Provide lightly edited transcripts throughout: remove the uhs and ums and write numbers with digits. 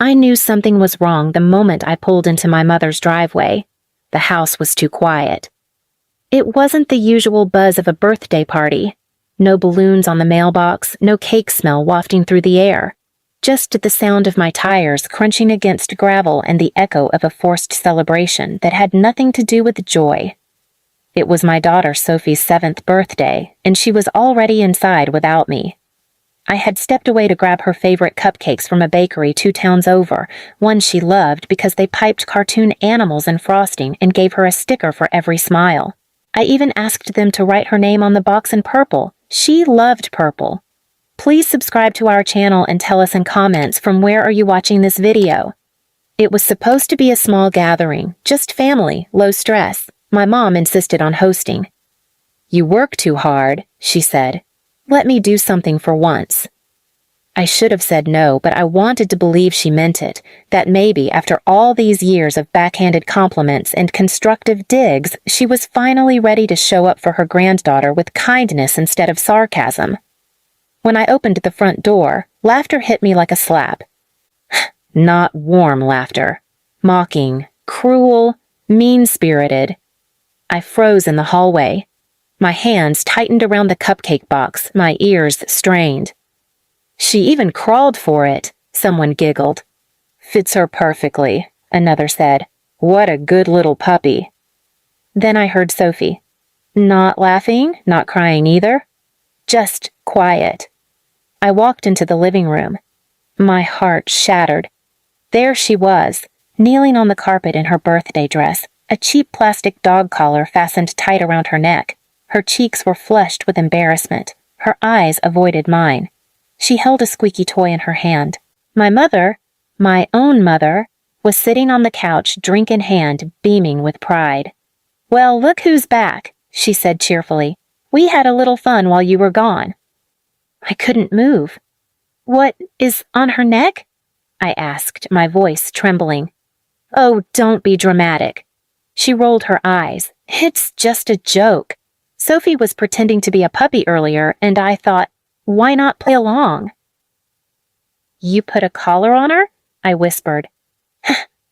I knew something was wrong the moment I pulled into my mother's driveway. The house was too quiet. It wasn't the usual buzz of a birthday party. No balloons on the mailbox, no cake smell wafting through the air. Just the sound of my tires crunching against gravel and the echo of a forced celebration that had nothing to do with joy. It was my daughter Sophie's 7th birthday, and she was already inside without me. I had stepped away to grab her favorite cupcakes from a bakery 2 towns over, one she loved because they piped cartoon animals in frosting and gave her a sticker for every smile. I even asked them to write her name on the box in purple. She loved purple. Please subscribe to our channel and tell us in comments from where are you watching this video. It was supposed to be a small gathering, just family, low stress. My mom insisted on hosting. "You work too hard," she said. "Let me do something for once." I should have said no, but I wanted to believe she meant it, that maybe after all these years of backhanded compliments and constructive digs, she was finally ready to show up for her granddaughter with kindness instead of sarcasm. When I opened the front door, laughter hit me like a slap. Not warm laughter. Mocking, cruel, mean-spirited. I froze in the hallway. My hands tightened around the cupcake box, my ears strained. "She even crawled for it," someone giggled. "Fits her perfectly," another said. "What a good little puppy." Then I heard Sophie. Not laughing, not crying either. Just quiet. I walked into the living room. My heart shattered. There she was, kneeling on the carpet in her birthday dress, a cheap plastic dog collar fastened tight around her neck. Her cheeks were flushed with embarrassment. Her eyes avoided mine. She held a squeaky toy in her hand. My mother, my own mother, was sitting on the couch, drink in hand, beaming with pride. "Well, look who's back," she said cheerfully. "We had a little fun while you were gone." I couldn't move. "What is on her neck?" I asked, my voice trembling. "Oh, don't be dramatic." She rolled her eyes. "It's just a joke. Sophie was pretending to be a puppy earlier, and I thought, why not play along?" "You put a collar on her?" I whispered.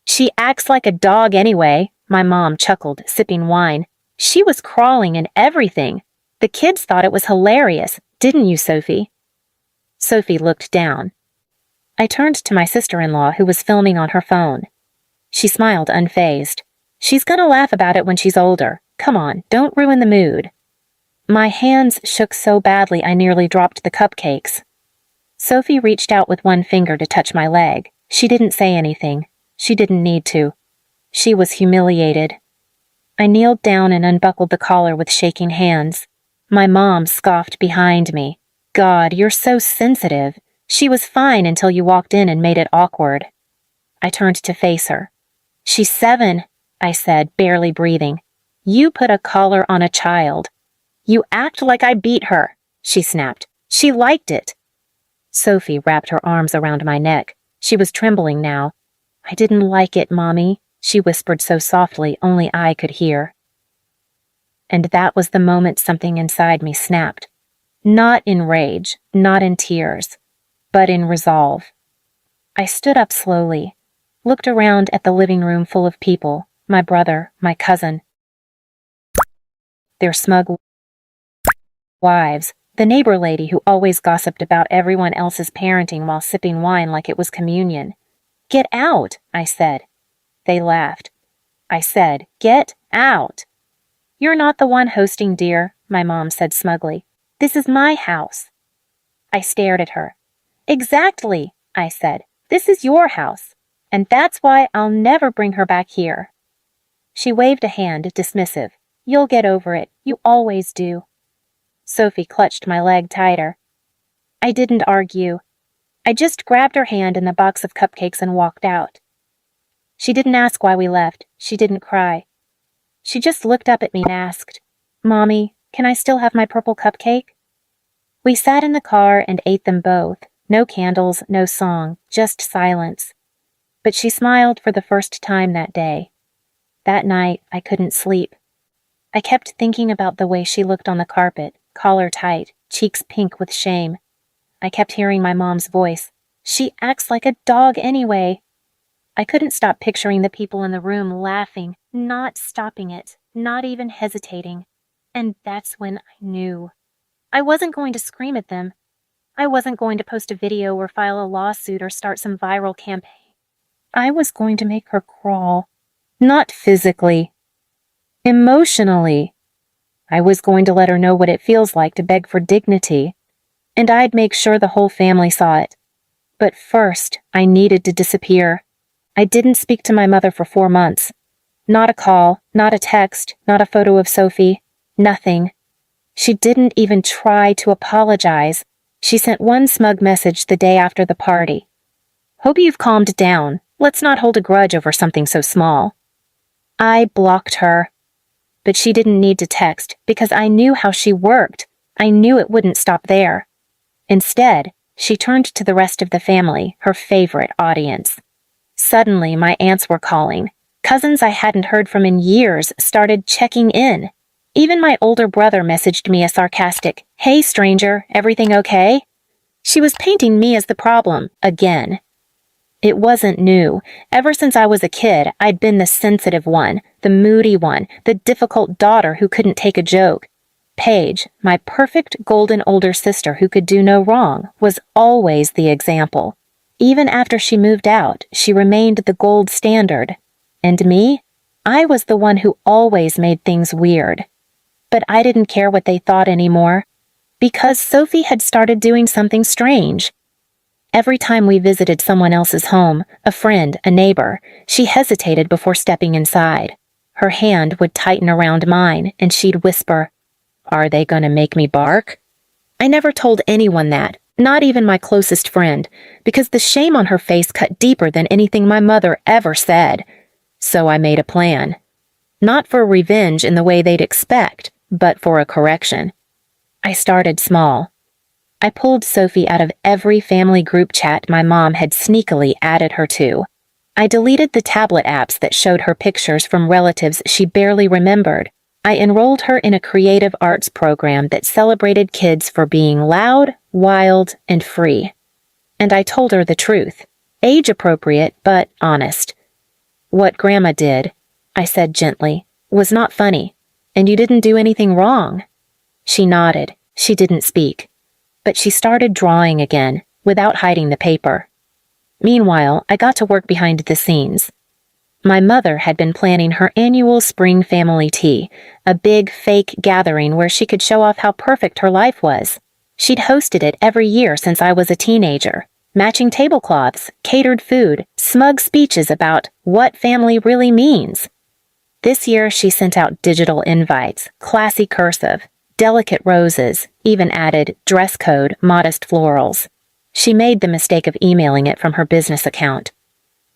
"She acts like a dog anyway," my mom chuckled, sipping wine. "She was crawling and everything. The kids thought it was hilarious, didn't you, Sophie?" Sophie looked down. I turned to my sister-in-law, who was filming on her phone. She smiled unfazed. "She's gonna laugh about it when she's older. Come on, don't ruin the mood." My hands shook so badly I nearly dropped the cupcakes. Sophie reached out with one finger to touch my leg. She didn't say anything. She didn't need to. She was humiliated. I kneeled down and unbuckled the collar with shaking hands. My mom scoffed behind me. "God, you're so sensitive. She was fine until you walked in and made it awkward." I turned to face her. "She's 7, I said, barely breathing. "You put a collar on a child." "You act like I beat her," she snapped. "She liked it." Sophie wrapped her arms around my neck. She was trembling now. "I didn't like it, Mommy," she whispered so softly only I could hear. And that was the moment something inside me snapped. Not in rage, not in tears, but in resolve. I stood up slowly, looked around at the living room full of people, my brother, my cousin, their smug wives, the neighbor lady who always gossiped about everyone else's parenting while sipping wine like it was communion. "Get out," I said. They laughed. I said, "Get out." "You're not the one hosting, dear," my mom said smugly. "This is my house." I stared at her. "Exactly," I said. "This is your house, and that's why I'll never bring her back here." She waved a hand, dismissive. "You'll get over it. You always do." Sophie clutched my leg tighter. I didn't argue. I just grabbed her hand and the box of cupcakes and walked out. She didn't ask why we left. She didn't cry. She just looked up at me and asked, "Mommy, can I still have my purple cupcake?" We sat in the car and ate them both. No candles, no song, just silence. But she smiled for the first time that day. That night, I couldn't sleep. I kept thinking about the way she looked on the carpet, collar tight, cheeks pink with shame. I kept hearing my mom's voice. She acts like a dog anyway. I couldn't stop picturing the people in the room laughing, not stopping it, not even hesitating. And that's when I knew. I wasn't going to scream at them. I wasn't going to post a video or file a lawsuit or start some viral campaign. I was going to make her crawl. Not physically. Emotionally. I was going to let her know what it feels like to beg for dignity. And I'd make sure the whole family saw it. But first, I needed to disappear. I didn't speak to my mother for 4 months. Not a call, not a text, not a photo of Sophie. Nothing. She didn't even try to apologize. She sent one smug message the day after the party. "Hope you've calmed down. Let's not hold a grudge over something so small." I blocked her. But she didn't need to text because I knew how she worked. I knew it wouldn't stop there. Instead, she turned to the rest of the family, her favorite audience. Suddenly, my aunts were calling. Cousins I hadn't heard from in years started checking in. Even my older brother messaged me a sarcastic, "Hey stranger, everything okay?" She was painting me as the problem, again. It wasn't new. Ever since I was a kid, I'd been the sensitive one, the moody one, the difficult daughter who couldn't take a joke. Paige, my perfect golden older sister who could do no wrong, was always the example. Even after she moved out, she remained the gold standard. And me? I was the one who always made things weird. But I didn't care what they thought anymore, because Sophie had started doing something strange. Every time we visited someone else's home, a friend, a neighbor, she hesitated before stepping inside. Her hand would tighten around mine, and she'd whisper, "Are they gonna make me bark?" I never told anyone that, not even my closest friend, because the shame on her face cut deeper than anything my mother ever said. So I made a plan. Not for revenge in the way they'd expect, but for a correction. I started small. I pulled Sophie out of every family group chat my mom had sneakily added her to. I deleted the tablet apps that showed her pictures from relatives she barely remembered. I enrolled her in a creative arts program that celebrated kids for being loud, wild, and free. And I told her the truth, age-appropriate but honest. "What Grandma did," I said gently, "was not funny, and you didn't do anything wrong." She nodded. She didn't speak. But she started drawing again, without hiding the paper. Meanwhile, I got to work behind the scenes. My mother had been planning her annual spring family tea, a big fake gathering where she could show off how perfect her life was. She'd hosted it every year since I was a teenager. Matching tablecloths, catered food, smug speeches about what family really means. This year she sent out digital invites, classy cursive, delicate roses, even added dress code, modest florals. She made the mistake of emailing it from her business account.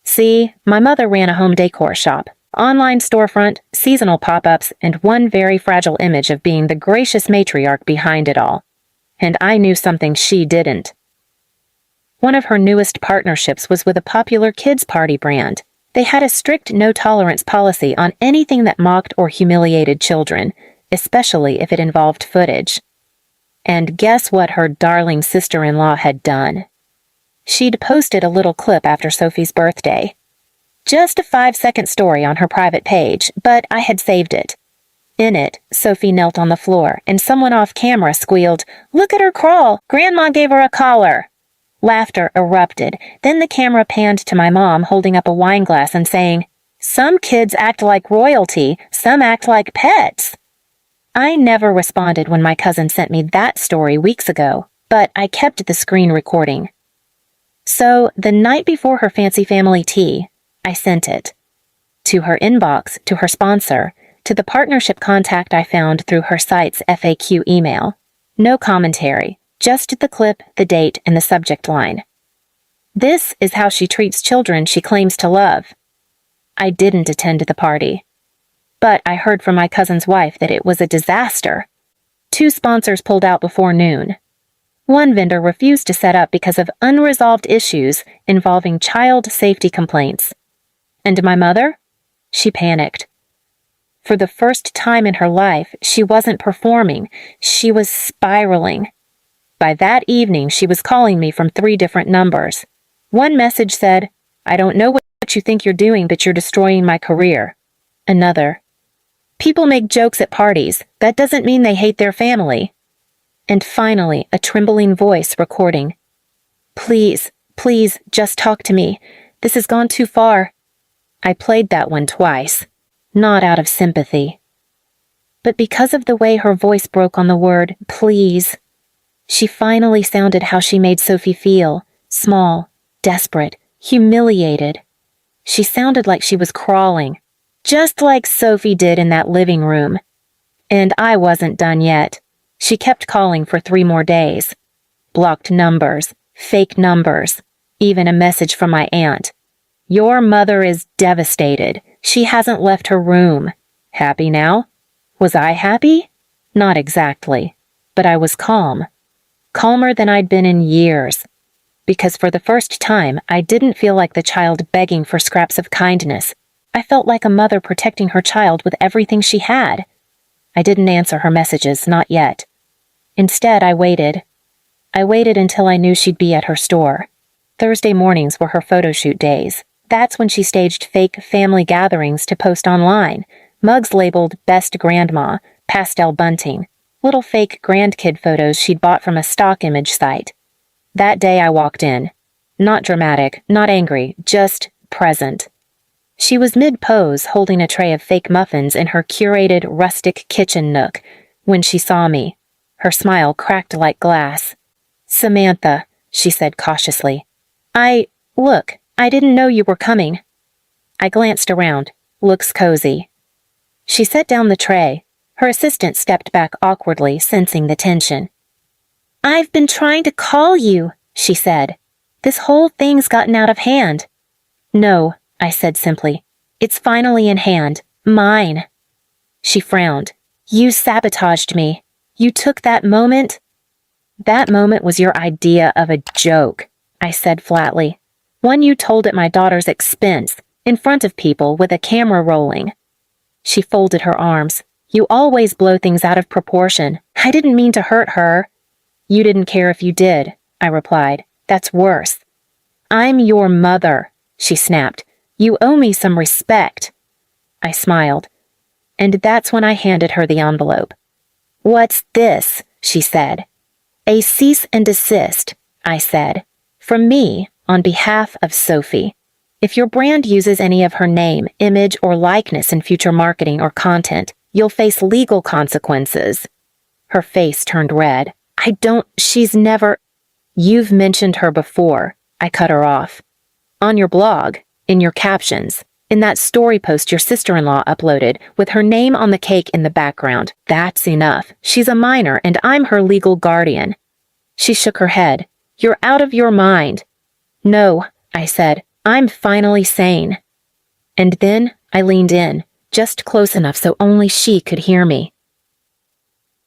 See, my mother ran a home decor shop, online storefront, seasonal pop-ups, and one very fragile image of being the gracious matriarch behind it all. And I knew something she didn't. One of her newest partnerships was with a popular kids' party brand. They had a strict no-tolerance policy on anything that mocked or humiliated children, especially if it involved footage. And guess what her darling sister-in-law had done? She'd posted a little clip after Sophie's birthday. Just a 5-second story on her private page, but I had saved it. In it, Sophie knelt on the floor, and someone off camera squealed, "Look at her crawl! Grandma gave her a collar!" Laughter erupted. Then the camera panned to my mom holding up a wine glass and saying, "Some kids act like royalty, some act like pets." I never responded when my cousin sent me that story weeks ago, but I kept the screen recording. So, the night before her fancy family tea, I sent it. To her inbox, to her sponsor, to the partnership contact I found through her site's FAQ email. No commentary, just the clip, the date, and the subject line. This is how she treats children she claims to love. I didn't attend the party. But I heard from my cousin's wife that it was a disaster. 2 sponsors pulled out before noon. One vendor refused to set up because of unresolved issues involving child safety complaints. And my mother? She panicked. For the first time in her life, she wasn't performing. She was spiraling. By that evening, she was calling me from 3 different numbers. One message said, "I don't know what you think you're doing, but you're destroying my career." Another, "People make jokes at parties. That doesn't mean they hate their family." And finally, a trembling voice recording, "Please, please, just talk to me. This has gone too far." I played that one twice, not out of sympathy, but because of the way her voice broke on the word, please. She finally sounded how she made Sophie feel, small, desperate, humiliated. She sounded like she was crawling, just like Sophie did in that living room. And I wasn't done yet. She kept calling for 3 more days. Blocked numbers, fake numbers, even a message from my aunt. "Your mother is devastated. She hasn't left her room. Happy now?" Was I happy? Not exactly, but I was calm. Calmer than I'd been in years. Because for the first time, I didn't feel like the child begging for scraps of kindness. I felt like a mother protecting her child with everything she had. I didn't answer her messages, not yet. Instead, I waited. I waited until I knew she'd be at her store. Thursday mornings were her photo shoot days. That's when she staged fake family gatherings to post online. Mugs labeled Best Grandma, pastel bunting, little fake grandkid photos she'd bought from a stock image site. That day I walked in. Not dramatic, not angry, just present. She was mid-pose, holding a tray of fake muffins in her curated, rustic kitchen nook. When she saw me, her smile cracked like glass. "Samantha," she said cautiously. Look, I didn't know you were coming." I glanced around. "Looks cozy." She set down the tray. Her assistant stepped back awkwardly, sensing the tension. "I've been trying to call you," she said. "This whole thing's gotten out of hand." "No," I said simply. "It's finally in hand. Mine." She frowned. "You sabotaged me. You took that moment." "That moment was your idea of a joke," I said flatly. "One you told at my daughter's expense, in front of people with a camera rolling." She folded her arms. "You always blow things out of proportion. I didn't mean to hurt her." "You didn't care if you did," I replied. "That's worse." "I'm your mother," she snapped. "You owe me some respect." I smiled. And that's when I handed her the envelope. "What's this?" she said. "A cease and desist," I said. "From me, on behalf of Sophie. If your brand uses any of her name, image, or likeness in future marketing or content, you'll face legal consequences." Her face turned red. She's never... "You've mentioned her before," I cut her off. "On your blog, in your captions, in that story post your sister-in-law uploaded, with her name on the cake in the background. That's enough. She's a minor, and I'm her legal guardian." She shook her head. "You're out of your mind." "No," I said. "I'm finally sane." And then I leaned in, just close enough so only she could hear me.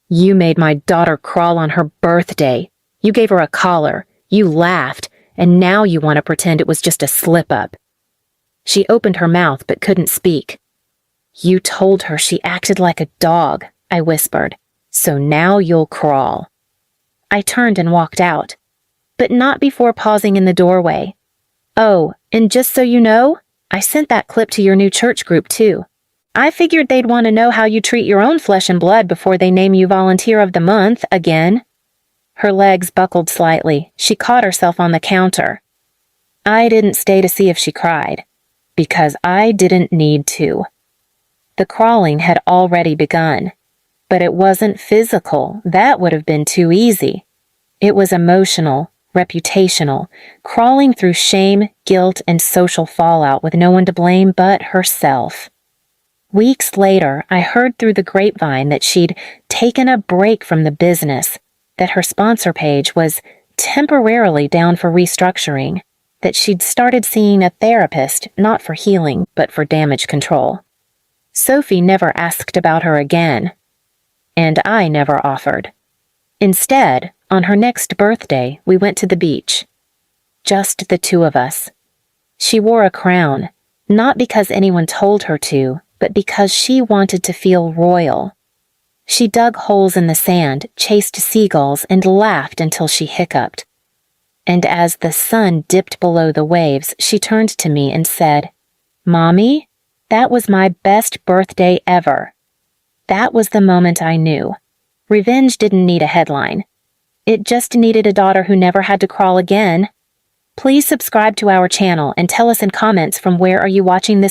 "You made my daughter crawl on her birthday. You gave her a collar. You laughed. And now you want to pretend it was just a slip-up." She opened her mouth but couldn't speak. "You told her she acted like a dog," I whispered. "So now you'll crawl." I turned and walked out, but not before pausing in the doorway. "Oh, and just so you know, I sent that clip to your new church group too. I figured they'd want to know how you treat your own flesh and blood before they name you Volunteer of the Month again." Her legs buckled slightly. She caught herself on the counter. I didn't stay to see if she cried, because I didn't need to. The crawling had already begun, but it wasn't physical. That would have been too easy. It was emotional, reputational, crawling through shame, guilt, and social fallout with no one to blame but herself. Weeks later, I heard through the grapevine that she'd taken a break from the business, that her sponsor page was temporarily down for restructuring, that she'd started seeing a therapist not for healing but for damage control. Sophie never asked about her again, and I never offered. Instead, on her next birthday, we went to the beach. Just the two of us. She wore a crown, not because anyone told her to, but because she wanted to feel royal. She dug holes in the sand, chased seagulls, and laughed until she hiccuped. And as the sun dipped below the waves, she turned to me and said, "Mommy, that was my best birthday ever." That was the moment I knew. Revenge didn't need a headline. It just needed a daughter who never had to crawl again. Please subscribe to our channel and tell us in comments from where are you watching this